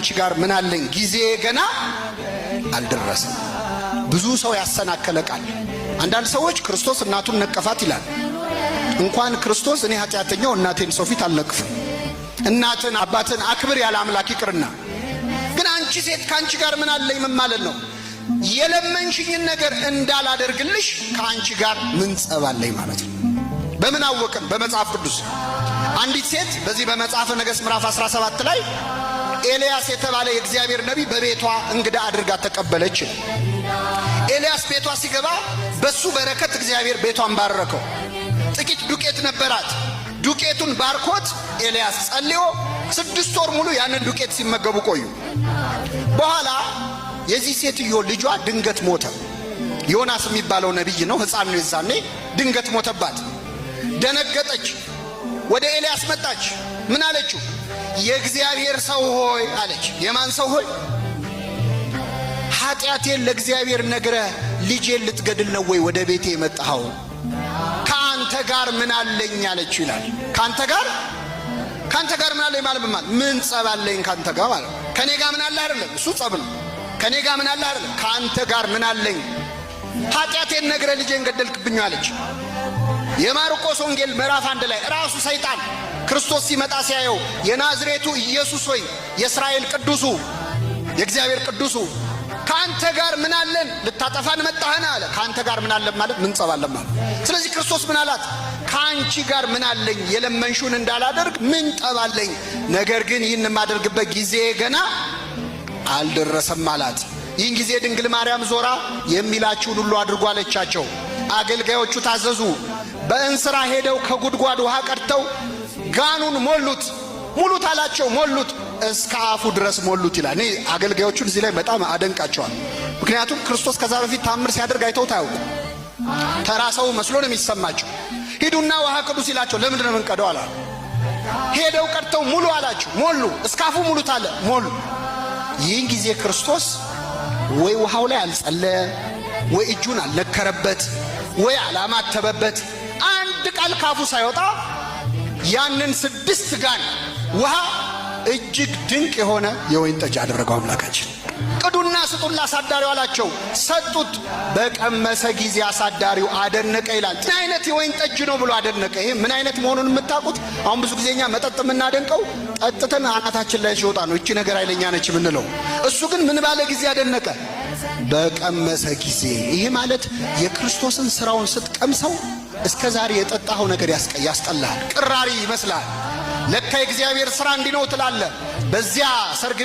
ካንቺ ጋር ምን አለኝ ጊዜ ገና አልደረሰም። ብዙ ሰው ያሰናከለ ቃል። አንዳንድ ሰዎች ክርስቶስ እናቱን ነቀፋት ይላል። እንኳን ክርስቶስ እኔ ኃጢአተኛው እናቴን ሰው ፊት አልነቅፍም። እናትን አባትን አክብር ያለ አምላክ ይቅርና ግን አንቺ ሴት ካንቺ ጋር ምን አለኝ ምን ማለት ነው? የለመንሽኝን ነገር እንዳላደርግልሽ ካንቺ ጋር ምን ጸብ አለኝ ማለት ነው። በምን አወቅን? በመጽሐፍ ቅዱስ አንዲት ሴት በዚህ በመጽሐፈ ነገሥት ምዕራፍ 17 ላይ ኤልያስ የተባለ የእግዚአብሔር ነቢይ በቤቷ እንግዳ አድርጋ ተቀበለች። ኤልያስ ቤቷ ሲገባ በሱ በረከት እግዚአብሔር ቤቷን ባረከው። ጥቂት ዱቄት ነበራት። ዱቄቱን ባርኮት ኤልያስ ጸልዮ 6 ወር ሙሉ ያንን ዱቄት ሲመገቡ ቆዩ። በኋላ የዚህ ሴትዮ ልጇ ድንገት ሞተ። ዮናስ የሚባለው ነቢይ ነው፣ ሕፃን ነው። የዛኔ ድንገት ሞተባት። ደነገጠች። ወደ ኤልያስ መጣች። ምን አለችው? የእግዚአብሔር ሰው ሆይ አለች። የማን ሰው ሆይ? ኃጢአቴን ለእግዚአብሔር ነግረህ ልጄን ልትገድል ነው ወይ ወደ ቤቴ የመጣኸው? ካንተ ጋር ምን አለኝ አለችው ይላል። ካንተ ጋር ምን አለኝ ማለት ምን ጸብ አለኝ ካንተ ጋር ማለት? ከኔ ጋር ምን አለ አይደለም፣ እሱ ጸብ ነው። ከኔ ጋር ምን አለ አይደለም፣ ካንተ ጋር ምን አለኝ? ኃጢአቴን ነግረህ ልጄን ገደልክብኝ አለች። የማርቆስ ወንጌል ምዕራፍ 1 ላይ ራሱ ሰይጣን ክርስቶስ ሲመጣ ሲያየው የናዝሬቱ ኢየሱስ ሆይ የእስራኤል ቅዱሱ የእግዚአብሔር ቅዱሱ ካንተ ጋር ምን አለን? ልታጠፋን መጣህና አለ። ካንተ ጋር ምን አለን ማለት ምን ጸብ አለን ማለት። ስለዚህ ክርስቶስ ምን አላት? ካንቺ ጋር ምን አለኝ? የለመንሹን እንዳላደርግ ምን ጠብ አለኝ? ነገር ግን ይህን የማደርግበት ጊዜ ገና አልደረሰም አላት። ይህን ጊዜ ድንግል ማርያም ዞራ የሚላችሁን ሁሉ አድርጉ አለቻቸው። አገልጋዮቹ ታዘዙ። በእንስራ ሄደው ከጉድጓድ ውሃ ቀድተው ጋኑን ሙሉት አላቸው። ሞሉት፣ እስከ አፉ ድረስ ሞሉት ይላል። እኔ አገልጋዮቹን እዚህ ላይ በጣም አደንቃቸዋል። ምክንያቱም ክርስቶስ ከዛ በፊት ታምር ሲያደርግ አይተውት አያውቁ። ተራ ሰው መስሎ ነው የሚሰማቸው። ሂዱና ውሃ ቅዱ ሲላቸው ለምንድን ነው የምንቀደው አላ። ሄደው ቀድተው ሙሉ አላቸው። ሞሉ፣ እስከ አፉ ሙሉት አለ። ሞሉ። ይህን ጊዜ ክርስቶስ ወይ ውሃው ላይ አልጸለየ፣ ወይ እጁን አልነከረበት፣ ወይ አላማተበበት። አንድ ቃል ካፉ ሳይወጣ ያንን 6 ጋን ውሃ እጅግ ድንቅ የሆነ የወይን ጠጅ አደረገው አምላካችን። ቅዱና ስጡን ለአሳዳሪው አላቸው። ሰጡት። በቀመሰ ጊዜ አሳዳሪው አደነቀ ይላል። ምን አይነት የወይን ጠጅ ነው ብሎ አደነቀ። ይሄ ምን አይነት መሆኑን የምታውቁት? አሁን ብዙ ጊዜኛ መጠጥ የምናደንቀው ጠጥተን አናታችን ላይ ሲወጣ ነው፣ እቺ ነገር ኃይለኛ ነች የምንለው። እሱ ግን ምን ባለ ጊዜ አደነቀ? በቀመሰ ጊዜ። ይሄ ማለት የክርስቶስን ስራውን ስትቀምሰው እስከ ዛሬ የጠጣኸው ነገር ያስጠላል፣ ቅራሪ ይመስላል። ለካ የእግዚአብሔር ስራ እንዲህ ነው ትላለህ። በዚያ ሰርግ